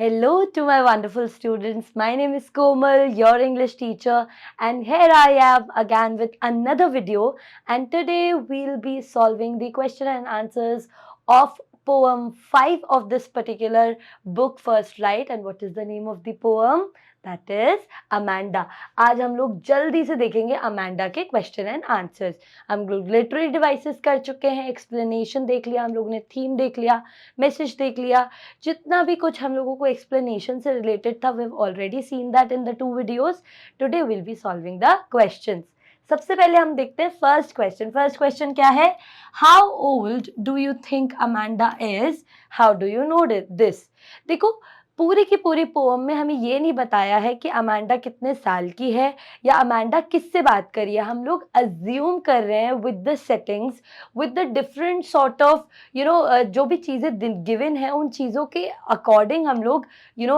Hello to my wonderful students. My name is Komal, your English teacher, and here I am again with another video. And today we'll be solving the question and answers of poem 5 of this particular book, First Light. And what is the name of the poem? That is Amanda. आज हम लोग जल्दी से देखेंगे Amanda के question and answers. हम लोग literary devices कर चुके हैं, एक्सप्लेनेशन देख लिया, हम लोग ने थीम देख लिया, मैसेज देख लिया. जितना भी कुछ हम लोगों को एक्सप्लेनेशन से रिलेटेड था, we have already seen that in the 2 videos. Today will be solving the questions. सबसे पहले हम देखते हैं फर्स्ट क्वेश्चन क्या है? How old do you think Amanda is? How do you know this? देखो, पूरी की पूरी पोएम में हमें ये नहीं बताया है कि अमांडा कितने साल की है या अमांडा किससे बात कर रही है. हम लोग अज्यूम कर रहे हैं with the settings, with the different sort of जो भी चीज़ें गिवन है उन चीज़ों के अकॉर्डिंग हम लोग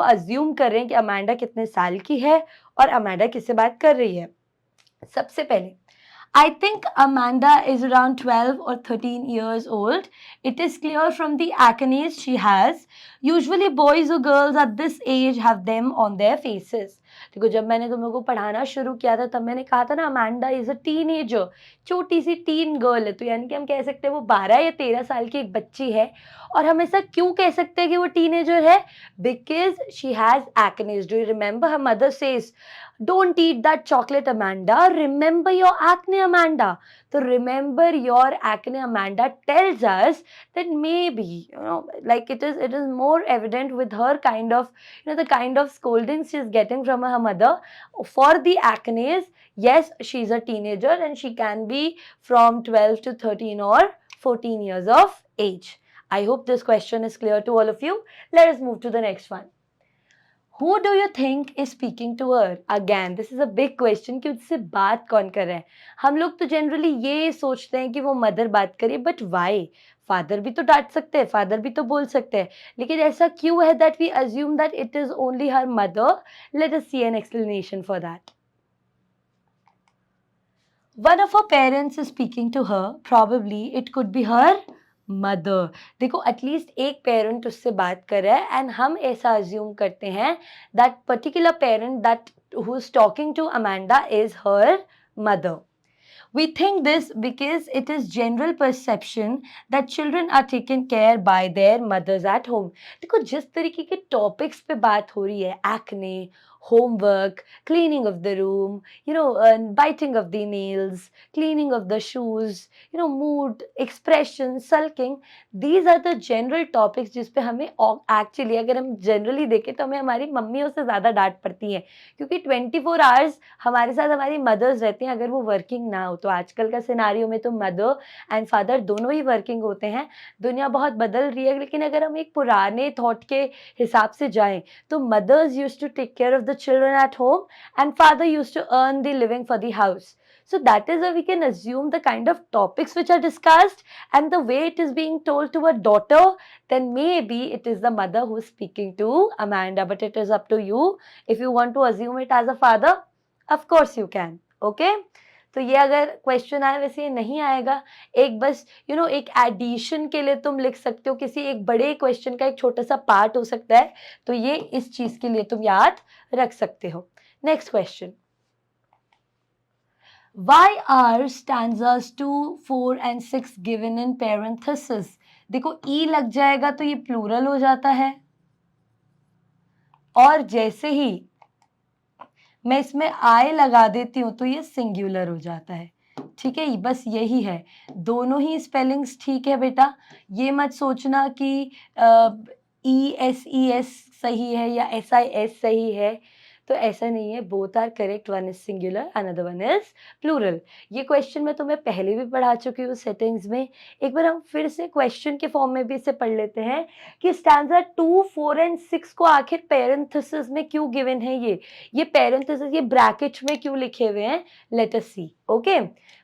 अज्यूम कर रहे हैं कि अमांडा कितने साल की है और अमांडा किससे बात कर रही है. सबसे पहले I think Amanda is around 12 or 13 years old. It is clear from the acne she has. Usually boys or girls at this age have them on their faces. देखो, जब मैंने तुम लोगों को पढ़ाना शुरू किया था तब मैंने कहा था ना, अमांडा इज अ टीनेजर, छोटी सी टीन गर्ल है. तो यानी कि हम कह सकते हैं वो 12 या 13 साल की एक बच्ची है. और हम ऐसा क्यों कह सकते हैं कि वो टीनेजर है? Because she has एक्नेस. Do you remember her mother says, don't eat that chocolate, Amanda. Remember your acne, Amanda. So remember your acne, Amanda tells us that maybe, like it is more evident with her kind of, the kind of scolding she's getting from her mother for the acne. Yes, she's a teenager and she can be from 12 to 13 or 14 years of age. I hope this question is clear to all of you. Let us move to the next one. Who do you think is speaking to her? Again, this is a big question कि उससे बात कौन कर रहा है. हम लोग तो जनरली ये सोचते हैं कि वो मदर बात करे, बट वाई? फादर भी तो डांट सकते हैं, फादर भी तो बोल सकते हैं, लेकिन ऐसा क्यों है that we assume that it is only her mother? Let us see an explanation for that. One of her parents is speaking to her. Probably it could be her mother. देखो, एटलीस्ट एक parent उससे बात कर रहा है and हम ऐसा assume करते हैं that particular parent that who is talking to Amanda is her mother. We think this because it is general perception that children are taken care by their mothers at home. देखो, जिस तरीके के topics पे बात हो रही है, acne, homework, cleaning of the room, biting of the nails, cleaning of the shoes, mood, expression, sulking, these are the general topics जिस पे हमें एक्चुअली अगर हम जनरली देखें तो हमें हमारी मम्मियों से ज़्यादा डांट पड़ती है, क्योंकि 24 आवर्स हमारे साथ हमारी मदर्स रहती हैं अगर वो वर्किंग ना हो. तो आजकल का सिनारियो में तो मदर एंड फादर दोनों ही वर्किंग होते हैं. दुनिया बहुत बदल रही है, लेकिन अगर हम एक पुराने थॉट के हिसाब से जाएं तो mothers used to take care of the children at home and father used to earn the living for the house. So that is why we can assume the kind of topics which are discussed and the way it is being told to a daughter, then maybe it is the mother who is speaking to Amanda. But it is up to you. If you want to assume it as a father, of course you can. Okay? तो ये अगर question आए, वैसे ये नहीं आएगा. एक बस एक एडिशन के लिए तुम लिख सकते हो, किसी एक बड़े क्वेश्चन का एक छोटा सा पार्ट हो सकता है, तो ये इस चीज के लिए तुम याद रख सकते हो. Next question. Why are stanzas 2, 4 and 6 given in parenthesis? देखो, ई लग जाएगा तो ये प्लूरल हो जाता है, और जैसे ही मैं इसमें आई लगा देती हूँ तो ये सिंगुलर हो जाता है. ठीक है, बस यही है. दोनों ही स्पेलिंग्स ठीक है बेटा. ये मत सोचना कि ESES सही है या SIS सही है, तो ऐसा नहीं है. Both are correct. One is singular, another one is plural. ये क्वेश्चन मैं तुम्हें पहले भी पढ़ा चुकी हूँ सेटिंग्स में. एक बार हम फिर से क्वेश्चन के फॉर्म में भी इसे पढ़ लेते हैं कि स्टैंजा 2, 4 एंड 6 को आखिर पेरेंथेसिस में क्यों गिवन है. ये पेरेंथेसिस, ये ब्रैकेट में क्यों लिखे हुए हैं? Let us see. Okay,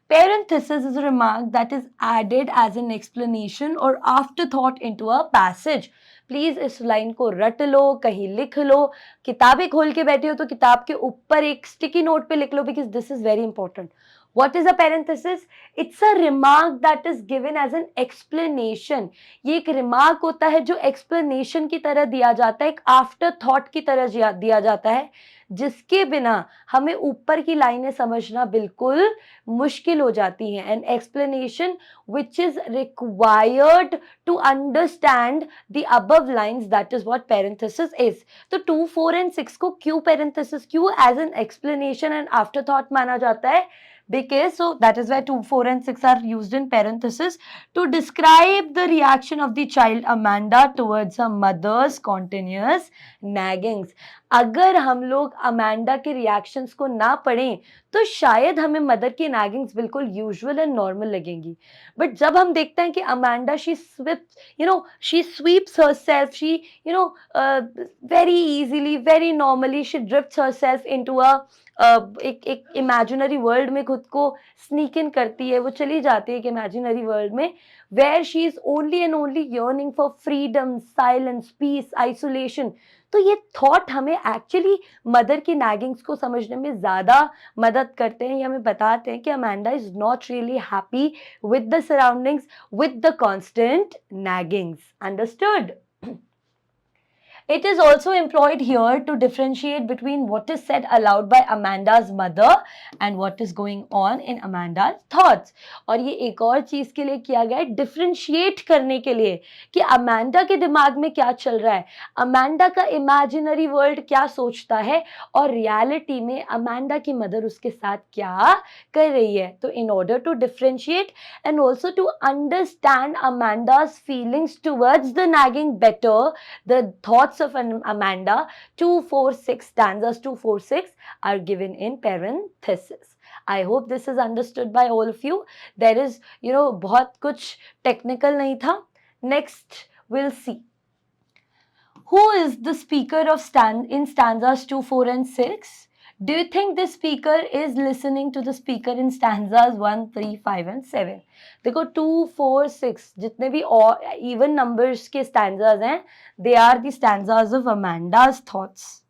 parenthesis is a remark that is added as an explanation or afterthought into a passage. Please इस लाइन को रट लो, कहीं लिख लो, किताबें खोल के बैठे हो तो किताब के ऊपर एक स्टिकी नोट पे लिख लो, because this is very important. What is a parenthesis? It's a remark that is given as an explanation. ये एक remark होता है जो explanation की तरह दिया जाता है, एक after thought की तरह दिया जाता है, जिसके बिना हमें ऊपर की लाइनें समझना बिल्कुल मुश्किल हो जाती हैं. An explanation which is required to understand the above lines, that is what parenthesis is. तो 2, 4 and 6 को क्यों parenthesis, क्यों as an explanation and afterthought माना जाता है? Because so that is why 2, 4 and 6 are used in parenthesis to describe the reaction of the child Amanda towards her mother's continuous naggings. अगर हम लोग अमेंडा के रिएक्शंस को ना पढ़ें तो शायद हमें मदर की नैगिंग्स बिल्कुल यूजुअल एंड नॉर्मल लगेंगी, बट जब हम देखते हैं कि Amanda she sweeps herself, she very easily, very normally she drifts herself into a एक इमेजिनरी वर्ल्ड में खुद को स्नीक इन करती है, वो चली जाती है एक इमेजिनरी वर्ल्ड में where she is only and only yearning for freedom, silence, peace, isolation. तो ये थॉट हमें एक्चुअली मदर की नैगिंग्स को समझने में ज़्यादा मदद करते हैं. ये हमें बताते हैं कि Amanda is not really happy with the surroundings, with the constant naggings. Understood? It is also employed here to differentiate between what is said aloud by Amanda's mother and what is going on in Amanda's thoughts. और ये एक और चीज़ के लिए किया गया है, differentiate करने के लिए कि अमेंडा के दिमाग में क्या चल रहा है, अमेंडा का इमेजिनरी वर्ल्ड क्या सोचता है और रियलिटी में अमेंडा की मदर उसके साथ क्या कर रही है. तो in order to differentiate and also to understand Amanda's feelings towards the nagging better, the thoughts of Amanda, 2, 4, 6 stanzas, 2, 4, 6 are given in parenthesis. I hope this is understood by all of you. There is, बहुत कुछ technical नहीं था. Next, we'll see. Who is the speaker of in stanzas 2, 4 and 6? Do you think the speaker is listening to the speaker in stanzas 1, 3, 5 and 7? देखो 2, 4, 6 जितने भी even numbers के stanzas हैं, they are the stanzas of Amanda's thoughts,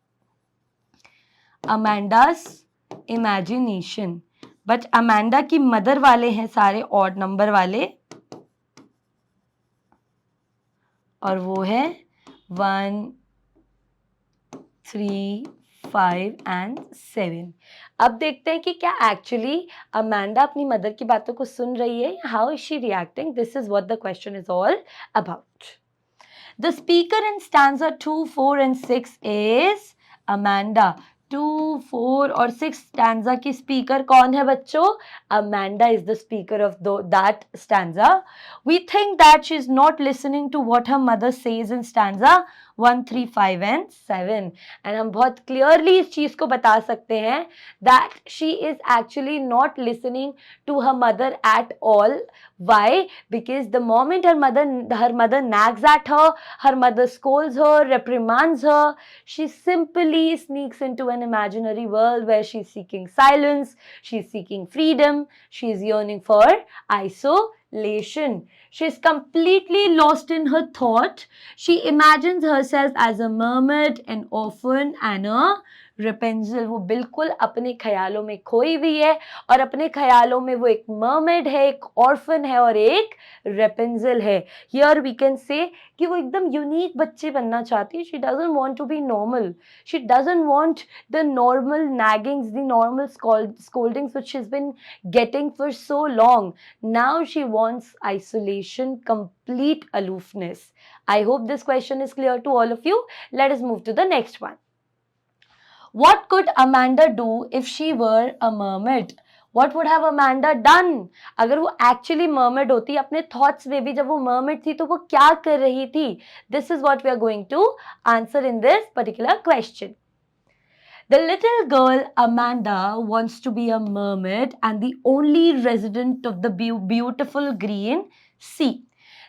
Amanda's imagination. But Amanda की mother वाले हैं सारे odd number वाले, और वो है 1, 3, 5 and 7. अब देखते हैं कि क्या एक्चुअली अमेंडा अपनी मदर की बातों को सुन रही है, how is she reacting. This is what the question is all about. The speaker in stanza 2, 4 and 6 is Amanda. 2, 4 और 6 स्टैंजा की स्पीकर कौन है बच्चों? Amanda is the speaker of that stanza. We think that she is not listening to what her mother says in stanza 1, 3, 5 and 7. And हम बहुत clearly इस चीज को बता सकते हैं that she is actually not listening to her mother at all. Why? Because the moment her mother nags at her mother scolds her, reprimands her, she simply sneaks into an imaginary world where she's seeking silence, she's seeking freedom, she's yearning for isolation. She's completely lost in her thought. She imagines herself as a mermaid, an orphan and a रेपेंजल. वो बिल्कुल अपने ख्यालों में खोई हुई है और अपने ख्यालों में वो एक मर्मेड है, एक ऑर्फन है और एक रेपेंजल है. हियर वी कैन से कि वो एकदम यूनिक बच्चे बनना चाहती है. She doesn't want to be normal. She doesn't want the normal naggings, the normal scoldings which she's been getting for so long. Now she wants isolation, complete aloofness. I hope this question is clear to all of you. Let us move to the next one. What could Amanda do if she were a mermaid? What would have Amanda done? अगर वो actually mermaid होती, अपने thoughts में भी जब वो mermaid थी तो वो क्या कर रही थी? This is what we are going to answer in this particular question. The little girl Amanda wants to be a mermaid and the only resident of the beautiful green sea.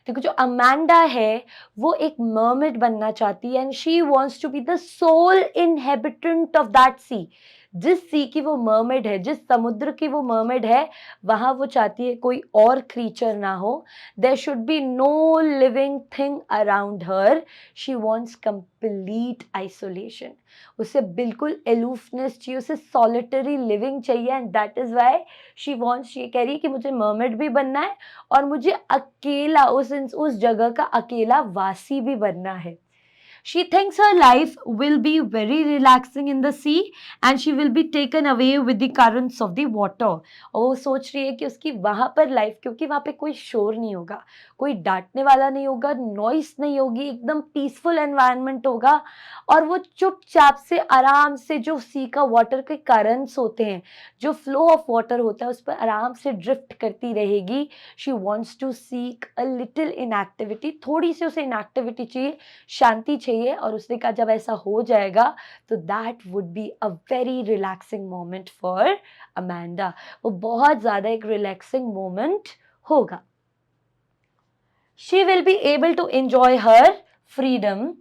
देखो जो Amanda है वो एक mermaid बनना चाहती है and she wants to be the sole inhabitant of that sea. जिस sea की वो मर्मेड है, जिस समुद्र की वो मर्मेड है, वहाँ वो चाहती है कोई और क्रीचर ना हो. There should be no living thing around her. She wants complete isolation. उसे बिल्कुल एलूफनेस चाहिए, उसे सॉलिटरी लिविंग चाहिए. And that is why she wants, ये कह रही है कि मुझे मर्मेड भी बनना है और मुझे अकेला उस जगह का अकेला वासी भी बनना है. She thinks her life will be very relaxing in the sea and she will be taken away with the currents of the water. और वो सोच रही है कि उसकी वहाँ पर लाइफ, क्योंकि वहाँ पे कोई शोर नहीं होगा, कोई डांटने वाला नहीं होगा, नॉइस नहीं होगी, एकदम पीसफुल एनवायरनमेंट होगा और वो चुपचाप से आराम से जो सी का वाटर के करंट्स होते हैं, जो फ्लो ऑफ वाटर होता है, उस पर आराम से ड्रिफ्ट करती रहेगी. She wants to seek a little inactivity. थोड़ी सी उसे इनएक्टिविटी चाहिए, शांति चाहिए. और उसने कहा जब ऐसा हो जाएगा तो that would be a very relaxing moment for Amanda. वो बहुत ज़्यादा एक रिलैक्सिंग मोमेंट होगा. She will be able to enjoy her freedom.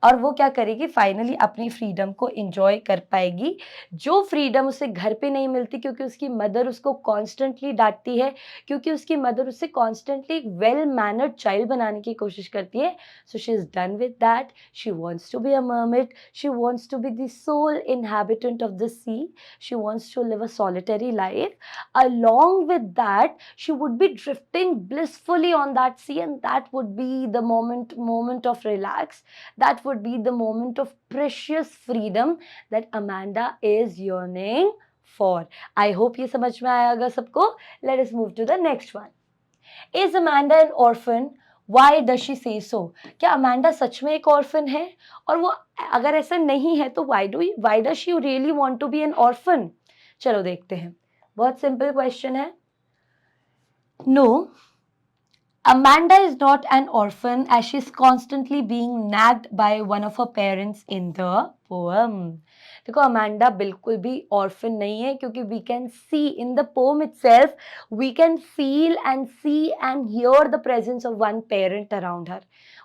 और वो क्या करेगी, फाइनली अपनी फ्रीडम को एंजॉय कर पाएगी, जो फ्रीडम उसे घर पे नहीं मिलती, क्योंकि उसकी मदर उसको कॉन्स्टेंटली डांटती है, क्योंकि उसकी मदर उसे कॉन्स्टेंटली एक वेल मैनर्ड चाइल्ड बनाने की कोशिश करती है. So she is done with that. She wants to be a mermaid. She wants to be the sole inhabitant of the sea. She wants to live a solitary life. Along with that, she would be drifting blissfully on that sea, and that would be the moment of relax. That would be the moment of precious freedom that Amanda is yearning for. I hope ये समझ में आया होगा सबको. Let us move to the next one. Is Amanda an orphan? Why does she say so? क्या Amanda सच में एक orphan है? और वो अगर ऐसा नहीं है तो why does she really want to be an orphan? चलो देखते हैं. बहुत simple question है. No, Amanda is not an orphan as she is constantly being nagged by one of her parents in the poem. देखो Amanda बिल्कुल भी orphan नहीं है, क्योंकि we can see in the poem itself, we can feel and see and hear the presence of one parent around her.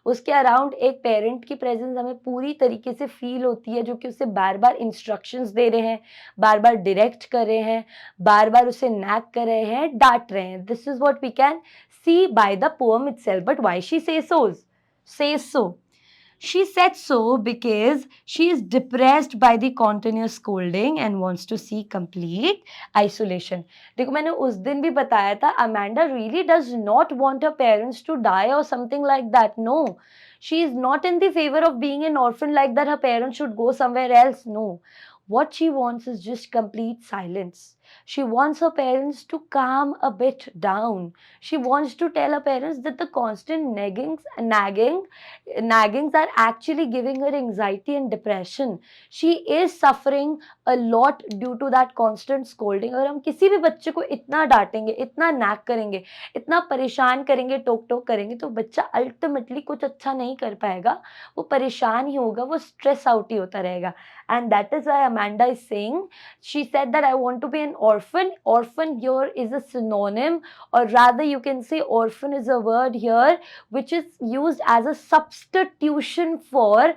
उसके around एक parent की presence हमें पूरी तरीके से फील होती है, जो कि उसे बार बार इंस्ट्रक्शंस दे रहे हैं, बार बार डायरेक्ट कर रहे हैं, बार बार उसे नैग कर रहे हैं, डांट रहे हैं. This is what we can see by the poem itself. But why she says so? She said so because she is depressed by the continuous scolding and wants to see complete isolation. देखो मैंने उस दिन भी बताया था, Amanda really does not want her parents to die or something like that. No, she is not in the favor of being an orphan like that. Her parents should go somewhere else. No, what she wants is just complete silence. She wants her parents to calm a bit down. She wants to tell her parents that the constant naggings are actually giving her anxiety and depression. She is suffering a lot due to that constant scolding. अगर हम किसी भी बच्चे को इतना डांटेंगे, इतना nag करेंगे, इतना परेशान करेंगे, टोक टोक करेंगे, तो बच्चा अल्टीमेटली कुछ अच्छा नहीं कर पाएगा. वो परेशान ही होगा, वो स्ट्रेस आउट ही होता रहेगा. And that is why Amanda is saying, she said that I want to be an orphan. Orphan here is a synonym, or rather you can say orphan is a word here which is used as a substitution for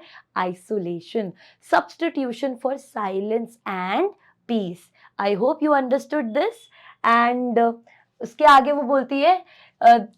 isolation, substitution for silence and peace. I hope you understood this. And उसके आगे वो बोलती है,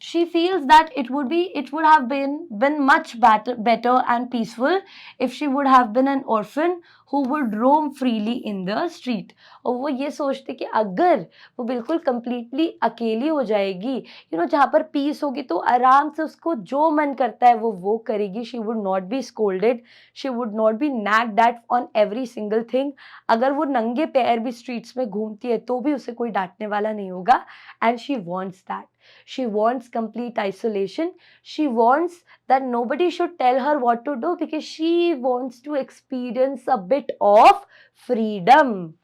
she feels that it would have been much better and peaceful if she would have been an orphan who would roam freely in the street. और वो ये सोचते कि अगर वो बिल्कुल completely अकेली हो जाएगी, जहाँ पर पीस होगी, तो आराम से उसको जो मन करता है वो करेगी. she would not be scolded, she would not be nagged at on every single thing. अगर वो नंगे पैर भी स्ट्रीट्स में घूमती है तो भी उसे कोई डांटने वाला नहीं होगा. And she wants that. She wants complete isolation. She wants that nobody should tell her what to do, because she wants to experience a bit of freedom.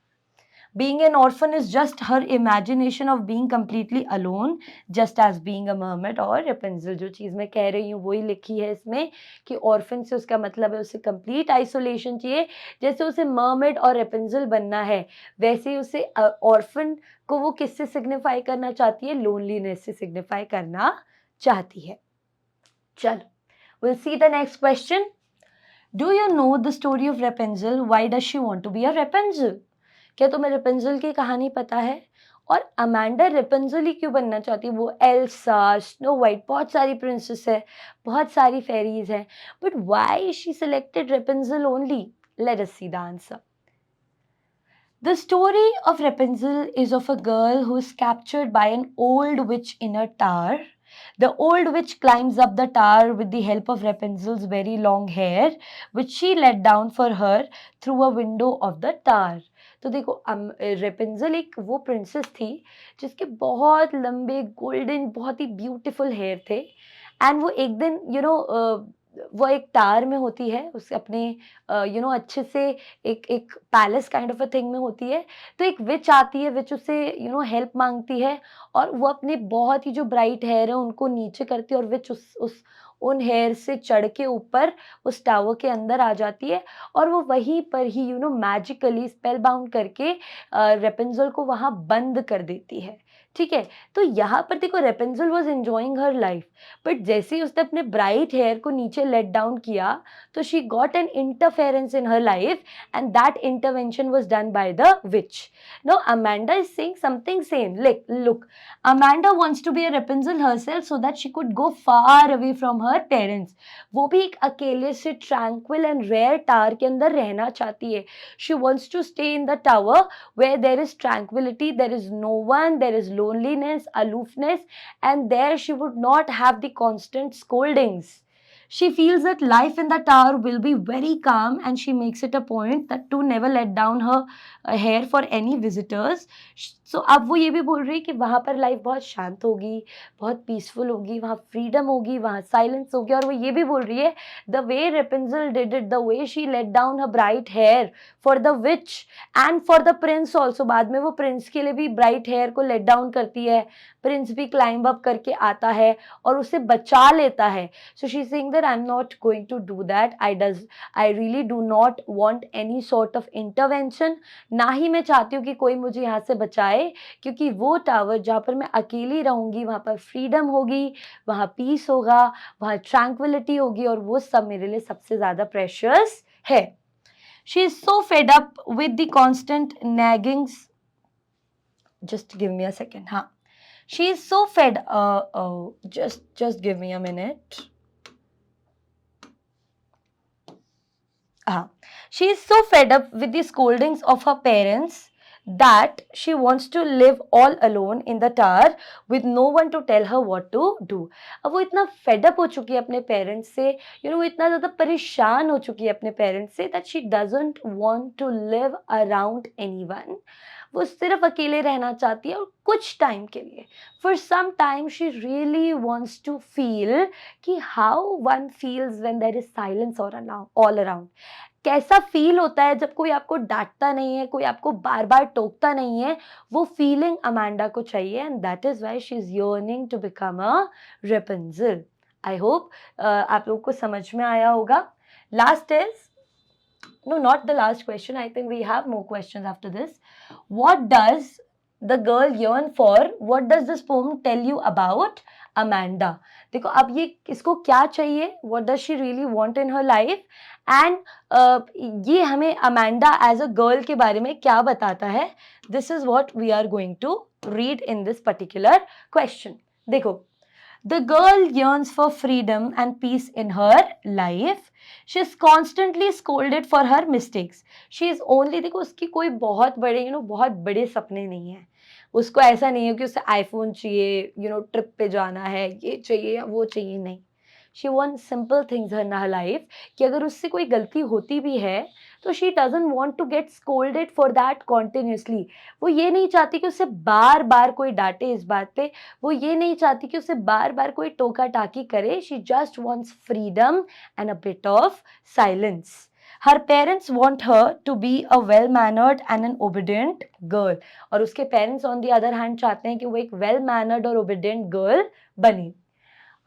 Being an orphan is just her imagination of being completely alone, just as being a mermaid or Rapunzel. जो चीज़ मैं कह रही हूँ वही लिखी है इसमें, कि orphan से उसका मतलब है उसे complete isolation चाहिए. जैसे उसे mermaid और Rapunzel बनना है, वैसे ही उसे orphan को वो किससे signify करना चाहती है, loneliness से signify करना चाहती है. चलो, we'll see the next question. Do you know the story of Rapunzel? Why does she want to be a Rapunzel? क्या तुम्हें रेपेंजल की कहानी पता है? और अमांडा रेपेंजल ही क्यों बनना चाहती है? वो एल्सा, स्नो वाइट, बहुत सारी प्रिंसेस है, बहुत सारी फेरीज हैं, but why she selected Rapunzel only? Let us see the answer. The story of Rapunzel is of a girl who is captured by an old witch in a tower. The old witch climbs up the tower with the help of Rapunzel's very long hair, which she let down for her through a window of the tower. तो देखो रेपेंजल एक वो princess थी जिसके बहुत लंबे golden बहुत ही beautiful hair थे, एंड वो एक दिन वो एक टावर में होती है, उस अपने अच्छे से एक एक palace kind of a thing में होती है. तो एक विच आती है, विच उससे हेल्प मांगती है, और वो अपने बहुत ही जो ब्राइट हेयर है उनको नीचे करती है, और विच उस उन हेयर से चढ़ के ऊपर उस टावर के अंदर आ जाती है, और वो वहीं पर ही मैजिकली स्पेल बाउंड करके रेपेंजल को वहां बंद कर देती है. ठीक है, तो यहाँ पर देखो Rapunzel was enjoying her life, but जैसे ही उसने अपने ब्राइट हेयर को नीचे लेट डाउन किया, तो she got an interference in her life, and that intervention was done by the witch. No, Amanda is saying something same. Like look, Amanda wants to be a Rapunzel herself so that she could go far away from her parents. वो भी एक अकेले से tranquil and rare tower के अंदर रहना चाहती है. She wants to stay in the tower where there is tranquility, there is no one, there is loneliness, aloofness, and there she would not have the constant scoldings. She feels that life in the tower will be very calm, and she makes it a point that to never let down her hair for any visitors. So अब वो ये भी बोल रही है कि वहाँ पर लाइफ बहुत शांत होगी, बहुत पीसफुल होगी, वहाँ फ्रीडम होगी, वहाँ साइलेंस होगी. और वो ये भी बोल रही है the way Rapunzel did it, the way she let down her bright hair for the witch and for the prince also. बाद में वो प्रिंस के लिए भी ब्राइट हेयर को लेट डाउन करती है, प्रिंस भी क्लाइंब अप करके आता है और उसे बचा लेता है. So she is saying that I am not going to do that. I really do not want any sort of intervention. ना ही मैं चाहती हूँ कि कोई मुझे यहाँ से बचाए, क्योंकि वो टावर जहाँ पर मैं अकेली रहूंगी, वहाँ पर फ्रीडम होगी, वहाँ पीस होगा, वहाँ ट्रैंक्विलिटी होगी, और वो सब मेरे लिए सबसे ज्यादा प्रेशियस है. She is so fed up with the constant naggings. Just give me a second. Huh. She is so fed. Just give me a minute. She is so fed up with the scoldings of her parents that she wants to live all alone in the tower with no one to tell her what to do. अब वो इतना fed up हो चुकी है अपने parents से, वो इतना ज़्यादा परेशान हो चुकी है अपने पेरेंट्स से, that she doesn't want to live around anyone. वो सिर्फ अकेले रहना चाहती है, और कुछ टाइम के लिए, for some time she really wants to feel कि how one feels when there is silence all around. कैसा फील होता है जब कोई आपको डांटता नहीं है, कोई आपको बार बार टोकता नहीं है. वो फीलिंग अमांडा को चाहिए, and that is why she is yearning to become a Rapunzel. I hope आप लोगों को समझ में आया होगा. Last is, no, not the last question. I think we have more questions after this. What does the girl yearn for? What does this poem tell you about Amanda? देखो अब ये इसको क्या चाहिए, what does she really want in her life, and ये हमें Amanda as a girl के बारे में क्या बताता है. This is what we are going to read in this particular question. देखो, the girl yearns for freedom and peace in her life. She is constantly scolded for her mistakes. She is only, देखो उसकी कोई बहुत बड़े बहुत बड़े सपने नहीं है. उसको ऐसा नहीं है कि उसे आईफोन चाहिए, ट्रिप पे जाना है, ये चाहिए या वो चाहिए, नहीं. She wants simple things in her life, कि अगर उससे कोई गलती होती भी है तो she doesn't want to get scolded for that continuously. वो ये नहीं चाहती कि उसे बार बार कोई डांटे इस बात पे, वो ये नहीं चाहती कि उसे बार बार कोई टोका टाकी करे. She just wants freedom and a bit of silence. Her parents want her to be a well-mannered and an obedient girl. और उसके parents on the other hand चाहते हैं कि वो एक well-mannered और obedient girl बने.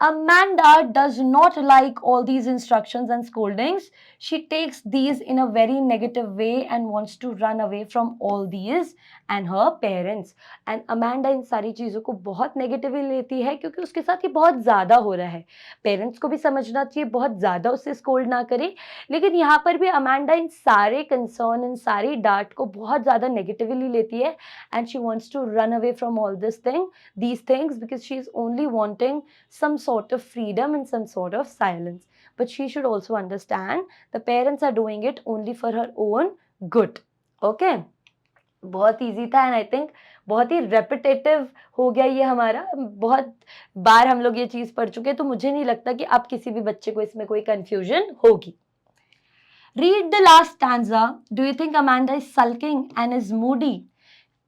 Amanda does not like all these instructions and scoldings. She takes these in a very negative way and wants to run away from all these and her parents. And Amanda इन सारी चीज़ों को बहुत negatively लेती है क्योंकि उसके साथ ये बहुत ज़्यादा हो रहा है. पेरेंट्स को भी समझना चाहिए बहुत ज़्यादा उसे स्कोल्ड ना करे, लेकिन यहाँ पर भी अमांडा इन सारे कंसर्न, इन सारी डांट को बहुत ज़्यादा नेगेटिवली लेती है and she wants to run away from all these things because she is only wanting some sort of freedom and some sort of silence. But she should also understand the parents are doing it only for her own good. Okay? बहुत easy था and I think बहुत ही repetitive हो गया ये हमारा, बहुत बार हम लोग ये चीज़ पढ़ चुके हैं, तो मुझे नहीं लगता कि अब किसी भी बच्चे को इसमें कोई कंफ्यूजन होगी. Read the last stanza. Do you think Amanda is sulking and is moody?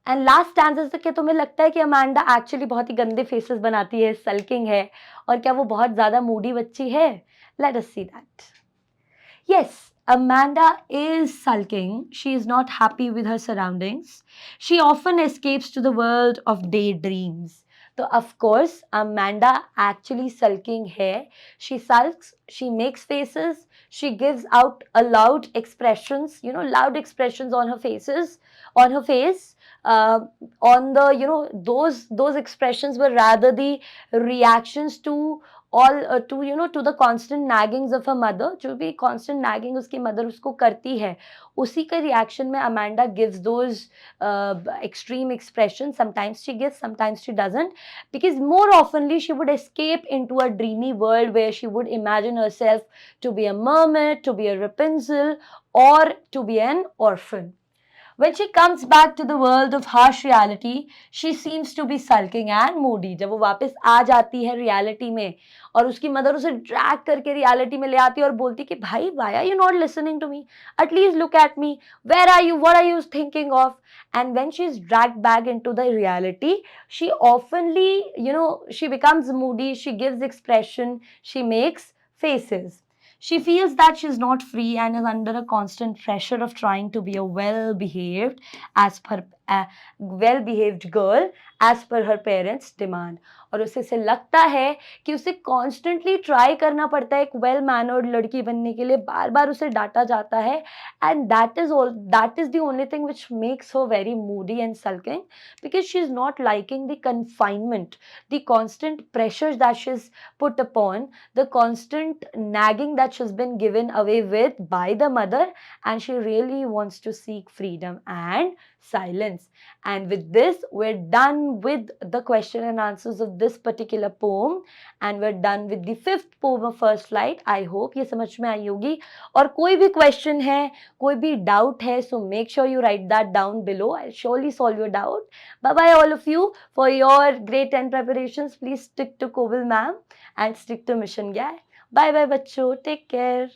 And last standards तक क्या तुम्हें लगता है कि अमांडा एक्चुअली बहुत ही गंदे फेसेस बनाती है, सल्किंग है, और क्या वो बहुत ज़्यादा मूडी बच्ची है? Late us see that. Yes, Amanda is sulking. She is not happy with her surroundings. She often escapes to the world of daydreams. So, of course, Amanda actually sulking है. She sulks, she makes faces, she gives out a loud expressions, loud expressions on her faces, on her face. On the, those expressions were rather the reactions to all to the constant naggings of her mother. जो भी constant nagging उसकी mother उसको करती है, उसी का reaction में Amanda gives those extreme expressions. Sometimes she gives, sometimes she doesn't, because more oftenly she would escape into a dreamy world where she would imagine herself to be a mermaid, to be a Rapunzel, or to be an orphan. When she comes back to the world of harsh reality, she seems to be sulking and moody. जब वो वापस आ जाती है reality में और उसकी mother उसे drag करके रियलिटी में ले आती है और बोलती कि भाई why are you not listening to me? At least look at me. Where are you? What are you thinking of? And when she is dragged back into the reality, she oftenly, she becomes moody, she gives expression, she makes faces. She feels that she's not free and is under a constant pressure of trying to be a well-behaved girl as per her parents' demand. और उसे लगता है कि उसे constantly try करना पड़ता है एक वेल मैनर्ड लड़की बनने के लिए, बार बार उसे डांटा जाता है, and that is the only thing which makes her very Moody and sulking, because she is not liking the confinement, the constant pressure that she is put upon, the constant nagging that she's been given away with by the mother, and she really wants to seek freedom and silence. And with this, we're done with the question and answers of this particular poem, and we're done with the 5th poem of First Flight. I hope ये समझ में आई होगी. और कोई भी question है, कोई भी doubt है, so make sure you write that down below. I'll surely solve your doubt. Bye bye all of you. For your grade 10 preparations, please stick to Koval ma'am and stick to Mission Guy. Bye bye बच्चों, take care.